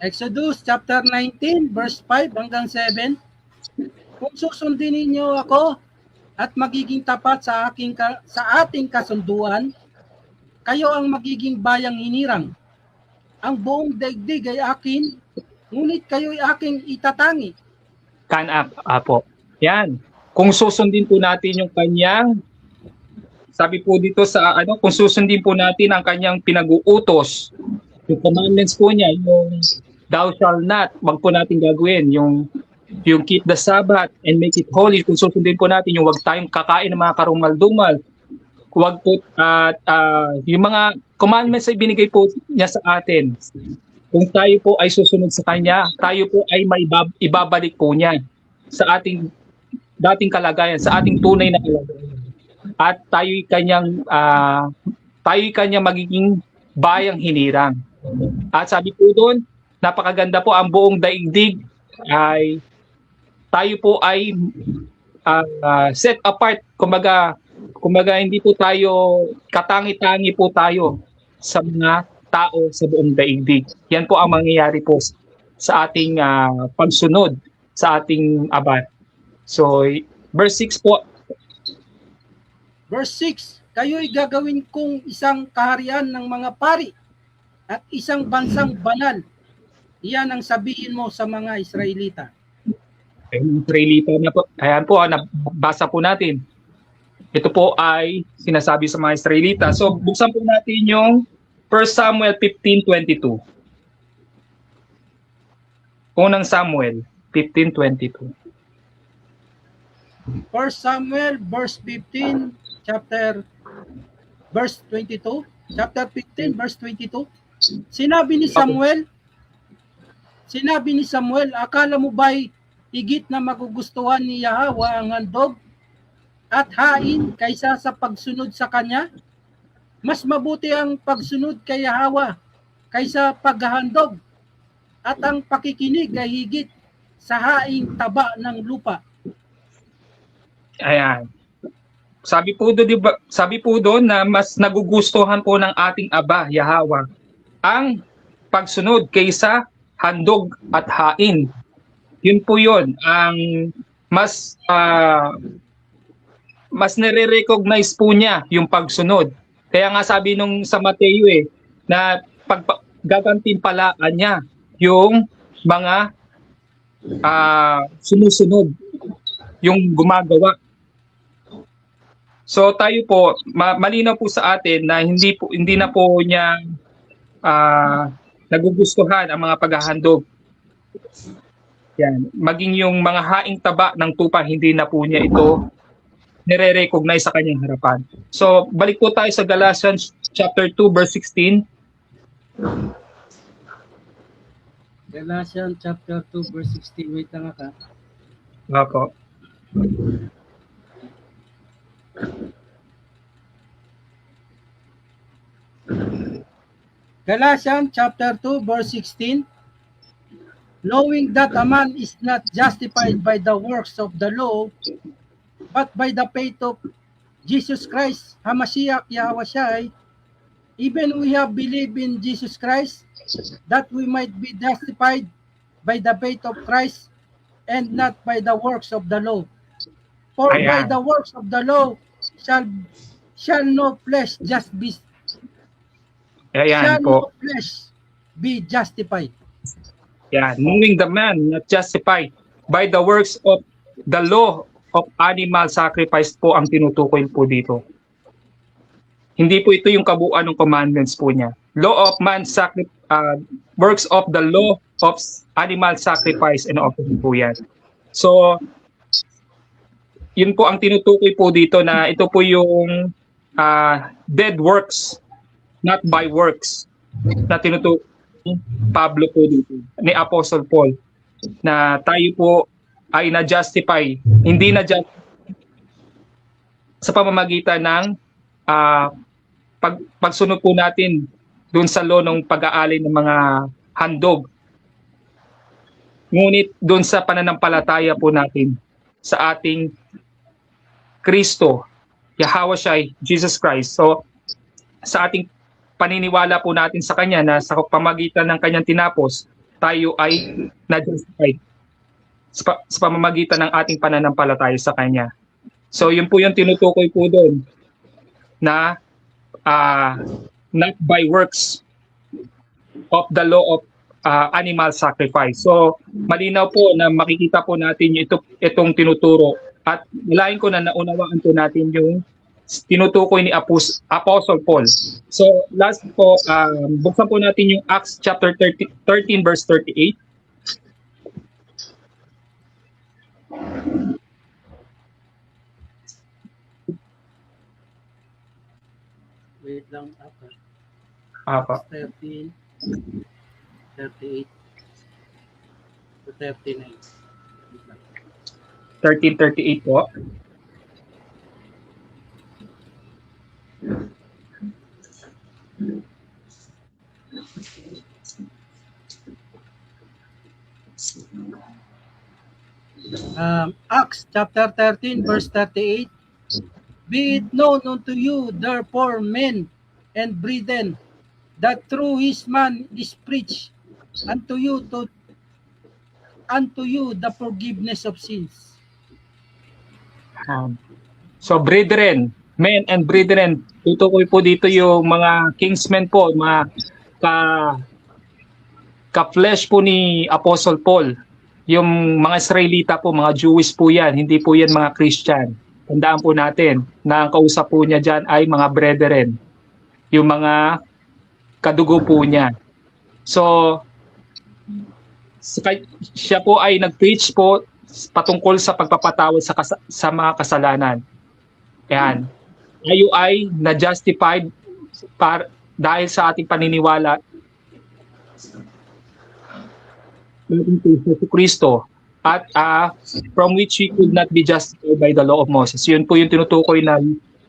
[SPEAKER 1] Exodus chapter 19 verse 5 hanggang 7. Kung susundin ninyo ako at magiging tapat sa ating kasunduan, kayo ang magiging bayang hinirang. Ang buong daigdig ay akin, ngunit kayo ay aking itatangi.
[SPEAKER 2] Kanak, apo. Yan. Kung susundin po natin yung kanyang, sabi po dito sa kung susundin po natin ang kanyang pinag-uutos, yung commandments po niya, yung thou shall not, wag po natin gagawin, yung keep the Sabbath and make it holy, kung susundin po natin yung wag tayong kakain ng mga karumal-dumal, wag po, yung mga commandments ay binigay po niya sa atin. Kung tayo po ay susunod sa kanya, tayo po ay may ibabalik po niya sa ating dating kalagayan, sa ating tunay na kalagayan. At tayo'y kanyang magiging bayang hinirang. At sabi po doon, napakaganda po ang buong daigdig ay tayo po ay set apart. Kumbaga hindi po tayo katangi-tangi po tayo sa mga tao sa buong daigdig. Yan po ang mangyayari po sa ating pagsunod sa ating Aba. So, verse 6 po.
[SPEAKER 1] Verse 6, kayo'y gagawin kong isang kaharian ng mga pari at isang bansang banal. Iyan ang sabihin mo sa mga Israelita.
[SPEAKER 2] Israelita na po. Ayan po, nabasa po natin. Ito po ay sinasabi sa mga Israelita. So, buksan po natin yung 1 Samuel 15:22. Unang Samuel 15:22.
[SPEAKER 1] 1 Samuel verse 15, verse 22. Chapter 15, verse 22. Sinabi ni Samuel, akala mo ba'y higit na magugustuhan ni Yahweh ang handog at hain kaysa sa pagsunod sa kanya? Mas mabuti ang pagsunod kay Yahweh kaysa paghahandog, at ang pakikinig ay higit sa haing taba ng lupa.
[SPEAKER 2] Ayan. Sabi po doon na mas nagugustuhan po ng ating Aba, Yahweh, ang pagsunod kaysa handog at hain. Yun po yun ang mas nire-recognize po niya yung pagsunod. Kaya nga sabi nung sa Mateo na gagantimpalaan niya yung mga sumusunod, yung gumagawa. So tayo po, malinaw po sa atin na hindi na po niya nagugustuhan ang mga paghahandog. Yan, maging yung mga haing taba ng tupa, hindi na po niya ito nire-recognize sa kanyang harapan. So, balik po tayo sa Galatians chapter 2 verse 16.
[SPEAKER 1] Galatians chapter 2 verse 16. Wait lang ka.
[SPEAKER 2] Opo.
[SPEAKER 1] Galatians chapter 2 verse 16. Knowing that a man is not justified by the works of the law, but by the faith of Jesus Christ, Hamashiach Yahawashi, even we have believed in Jesus Christ, that we might be justified by the faith of Christ, and not by the works of the law. For by the works of the law shall no flesh just be no flesh be justified.
[SPEAKER 2] Yeah, knowing the man not justified by the works of the law of animal sacrifice po ang tinutukoy po dito. Hindi po ito yung kabuuan ng commandments po niya. Law of man works of the law of animal sacrifice and offering po yan. So, yun po ang tinutukoy po dito na ito po yung dead works, not by works, na tinutukoy Pablo po dito, ni Apostle Paul, na tayo po ay na-justify, hindi na-justify sa pamamagitan ng pagsunod po natin dun sa law ng pag-aalay ng mga handog. Ngunit dun sa pananampalataya po natin sa ating Kristo, Yahawashi, Jesus Christ. So, sa ating paniniwala po natin sa Kanya na sa pamamagitan ng Kanyang tinapos, tayo ay na-justified sa pamamagitan ng ating pananampalataya sa Kanya. So, yun po yung tinutukoy po doon na not by works of the law of animal sacrifice. So, malinaw po na makikita po natin itong tinuturo. At nalain ko na naunawaan po natin yung tinutukoy ni Apostle Paul. So, last po, buksan po natin yung Acts chapter 13 verse 38.
[SPEAKER 1] Wait lang.
[SPEAKER 2] Apa.
[SPEAKER 1] 13, 38, to 39.
[SPEAKER 2] 13:38 po.
[SPEAKER 1] Acts chapter 13 verse 38. Be it known unto you, therefore, men and brethren, that through his man is preached unto you the forgiveness of sins.
[SPEAKER 2] So, brethren, men and brethren, tutukoy po dito yung mga kingsmen po, mga ka-flesh po ni Apostle Paul. Yung mga Israelita po, mga Jewish po yan, hindi po yan mga Christian. Tandaan po natin na ang kausap po niya dyan ay mga brethren, yung mga kadugo po niya. So, siya po ay nag-preach po patungkol sa pagpapatawad sa mga kasalanan. Yan. Tayo ay na-justified dahil sa ating paniniwala ng Kristo at from which we could not be justified by the law of Moses. Yun po yung tinutukoy na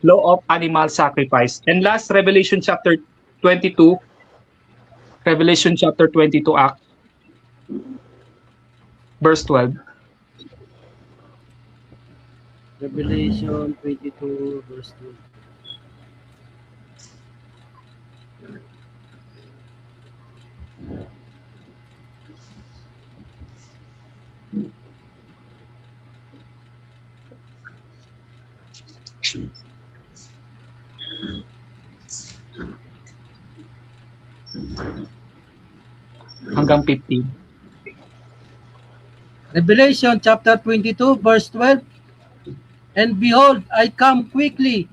[SPEAKER 2] law of animal sacrifice. And last, Revelation chapter 22, Act, verse 12.
[SPEAKER 1] Revelation 22 verse 2.
[SPEAKER 2] Hanggang 15.
[SPEAKER 1] Revelation chapter 22 verse 12. And behold, I come quickly,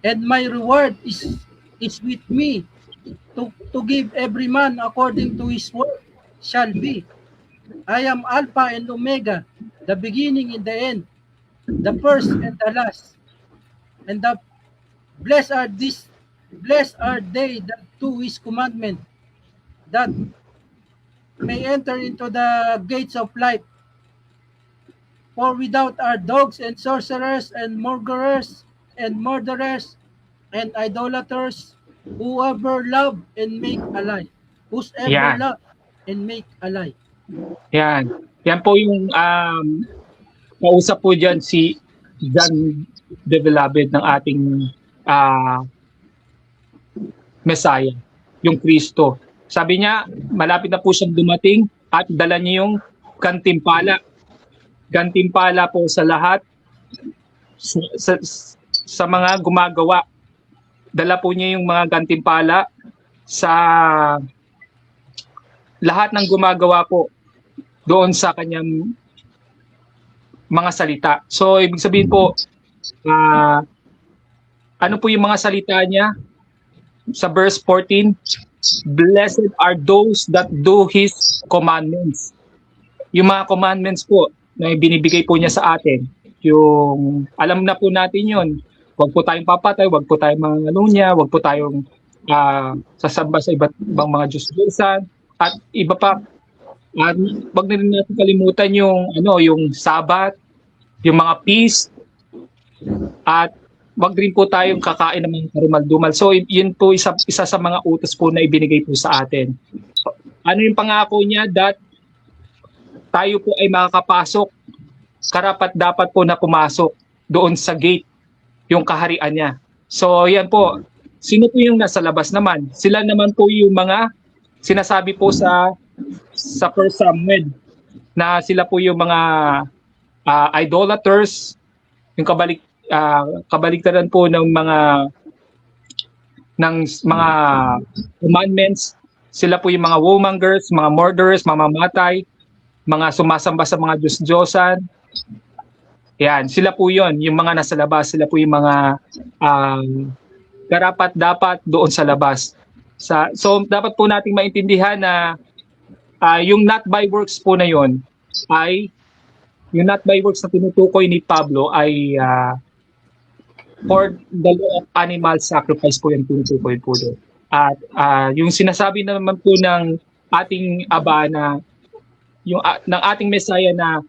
[SPEAKER 1] and my reward is with me, to give every man according to his work shall be. I am Alpha and Omega, the beginning and the end, the first and the last. And blessed are they that do his commandment, that may enter into the gates of life. For without are dogs and sorcerers and murderers and and idolaters, whoever love and make a lie. Whosoever love and make a lie.
[SPEAKER 2] Yan. Yan po yung kausap po dyan si John the Beloved ng ating Messiah, yung Kristo. Sabi niya, malapit na po siyang dumating at dala niya yung gantimpala. Gantimpala po sa lahat, sa mga gumagawa. Dala po niya yung mga gantimpala sa lahat ng gumagawa po doon sa kanyang mga salita. So, ibig sabihin po, ano po yung mga salita niya? Sa verse 14, blessed are those that do His commandments. Yung mga commandments po, na binibigay po niya sa atin. Yung, alam na po natin yun. Huwag po tayong papatay, huwag po tayong mga ngalunya, huwag po tayong sasamba sa iba't ibang mga Diyos-Diyosan, at iba pa. At huwag na rin natin kalimutan yung, yung Sabat, yung mga feast, at huwag rin po tayong kakain ng mga karumal-dumal. So, yun po isa sa mga utos po na ibinigay po sa atin. Ano yung pangako niya? That tayo po ay makakapasok, karapat dapat po na pumasok doon sa gate, yung kaharian niya. So, yan po. Sino po yung nasa labas naman? Sila naman po yung mga sinasabi po sa 1 Samuel na sila po yung mga idolaters, yung kabaliktaran po ng mga ng mga commandments. Sila po yung mga womongers, mga murderers, mamamatay, mga sumasamba sa mga Diyos-Diyosan. Yan, sila po yon, yung mga nasa labas, sila po yung mga karapat-dapat doon sa labas. So dapat po nating maintindihan na yung not by works po na yon ay yung not by works na tinutukoy ni Pablo ay for the law of animal sacrifice po yung tinutukoy po doon. At yung sinasabi naman po ng ating Aba na yung ng ating Messiah na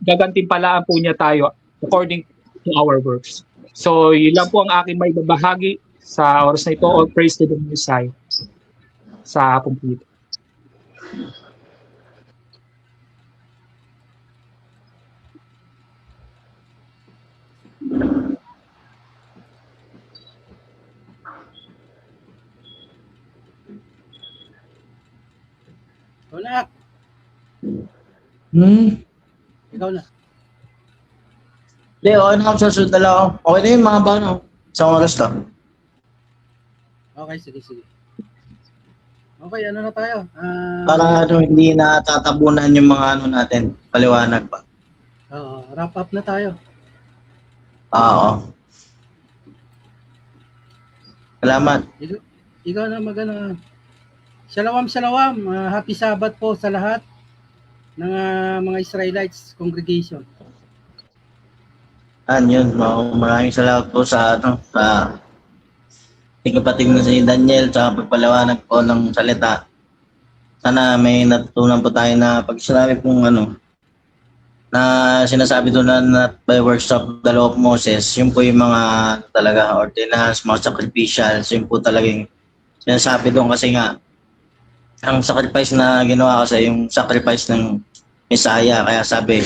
[SPEAKER 2] gagantimpalaan po niya tayo according to our works. So yun lang po ang aking may babahagi sa oras na ito. All praise to the Messiah sa hapong po ito.
[SPEAKER 1] Ikaw na. Ikaw na.
[SPEAKER 3] Hindi, okay na ako sa susunod na lang ako. Okay na yun, mga bano. Isang oras to.
[SPEAKER 1] Okay, sige. Okay, ano na tayo?
[SPEAKER 3] Para hindi natatabunan yung mga natin. Paliwanag pa.
[SPEAKER 1] Wrap up na tayo.
[SPEAKER 3] Oo. Salamat.
[SPEAKER 1] Ikaw na magana. Shalom. Happy Sabbath po sa lahat ng mga Israelites congregation.
[SPEAKER 3] Yun. Maraming salamat po sa kapatid na si Daniel sa pagpaliwanag po ng salita. Sana may natutunan po tayo na pag sinabi pong na sinasabi doon na not by works of the law of Moses, yun po yung mga talaga ordinance, mga sacrificials, yun po talagang sinasabi doon kasi nga ang sacrifice na ginawa kasi yung sacrifice ng Messiah, kaya sabi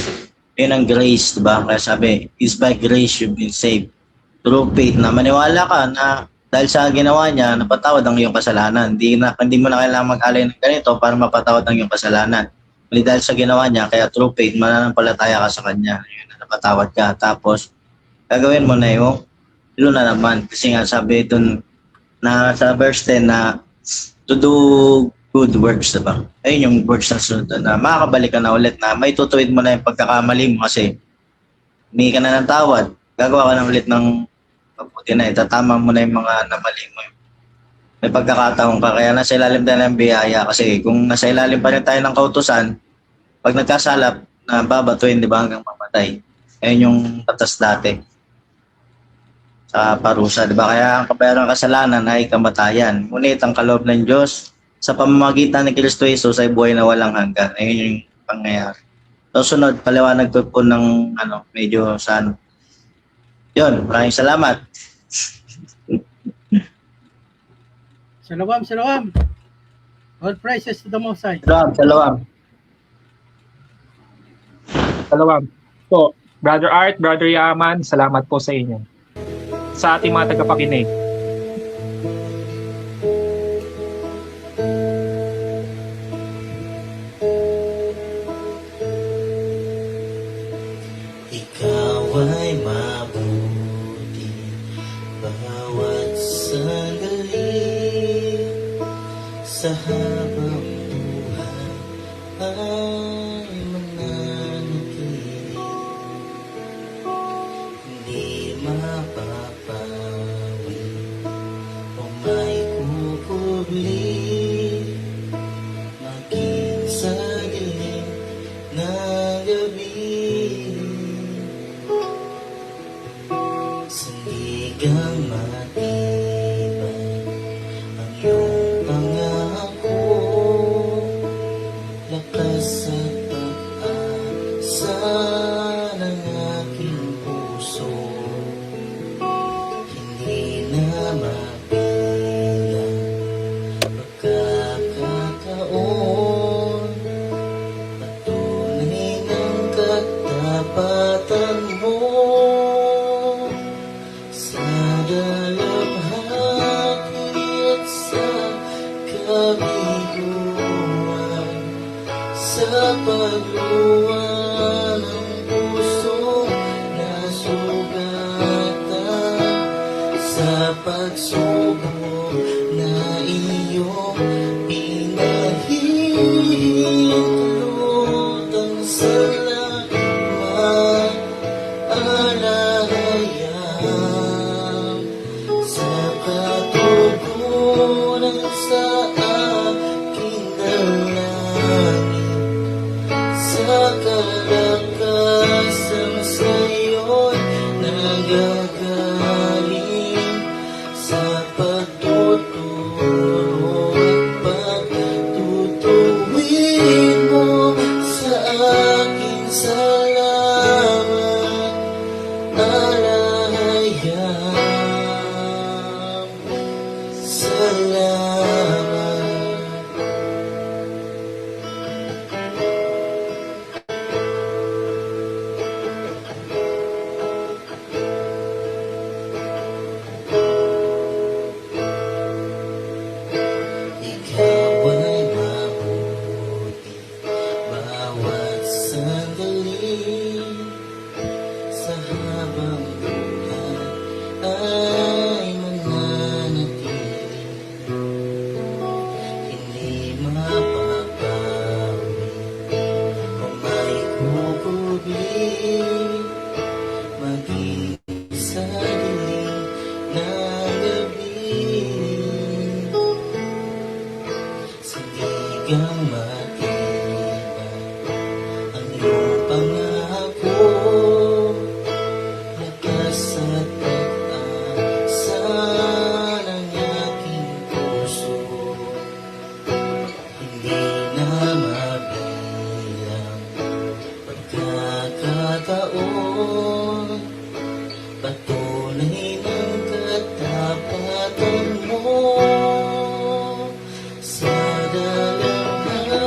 [SPEAKER 3] yun ang grace, diba? Kaya sabi, is by grace you've been saved through faith, na maniwala ka na dahil sa ginawa niya, napatawad ang iyong kasalanan. Hindi mo na kailangan mag-alay ng ganito para mapatawad ang iyong kasalanan. Hindi dahil sa ginawa niya, kaya through faith, mananampalataya ka sa Kanya. Yun na, napatawad ka. Tapos, gagawin mo na yung ilo na naman. Kasi nga sabi dun na sa verse 10 na to do good works, diba? Ayun yung works na sunod na makakabalik ka na ulit na may tutuwid mo na yung pagkakamali mo kasi hindi ka na ng tawad. Gagawa ka na ulit ng mabuti na. Itatama mo na yung mga namali mo. May pagkakataon ka. Kaya nasa ilalim tayo ng biyaya. Kasi kung nasa ilalim pa rin tayo ng kautusan, pag nagkasalap, na babatuin, di ba, hanggang mamatay. Ayun yung batas dati sa parusa, di ba? Kaya ang kabayaran ng kasalanan ay kamatayan. Ngunit ang kaloob ng Diyos sa pamamagitan ni Kristo Jesus ay buhay na walang hanggan. Ayun yung pangyayari. So, sunod, paliwanag ko po ng medyo sa Yun, maraming salamat.
[SPEAKER 1] Shalom. All praises to the Most High.
[SPEAKER 3] Shalom.
[SPEAKER 2] So, Brother Art, Brother Yaman, salamat po sa inyo. Sa ating mga tagapakinig.
[SPEAKER 4] Ikaw ay mabuti bawat sandali sa habang buhay ay mananatili, hindi mapapawi o may kukubli, maging sa dilim ng gabi. Sandigang matibay ang iyong pangako, lakas at pag-asa ng aking puso, hindi na mapilang pagkakataon, patunay ng katapatan mo. Sa dalamhati at sa kabiguan, sa pagluwa ng pusong nasugatan, sa sa pagsubok na iyong pinahintulutan. Salamat, alayang sa katugunan sa aking dalangin, sa kalakasan sa'yo'y nagagaling, sa pagtuturo at pagtutuwid mo sa akin. Salamat, alayang salamat. Ikaw ay mabuti bawat sandali, sa habang buhay ay mananatili, hindi mapapawi o maikukubi, maging sa dilim ng gabi. Sige kang matibay ang iyong pangako, lakas at pag-asa ng aking puso, hindi na mabilang pagkakataon, patunay ng katapatan mo sa dalanghanan.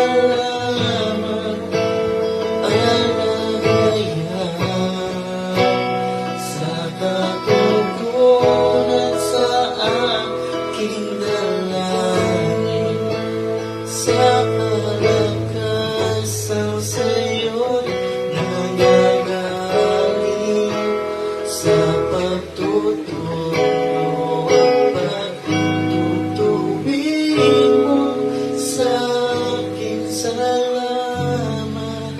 [SPEAKER 4] salamat, alagaya sa katutunan sa aking dalangin, sa kalakasan sa'yo'y nanggagaling, sa pagtuturo at pagtutuwid mo sa akin. Salamat,